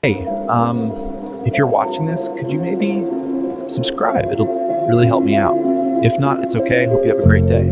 Hey, if you're watching this, could you maybe subscribe? It'll really help me out. If not, it's okay. Hope you have a great day.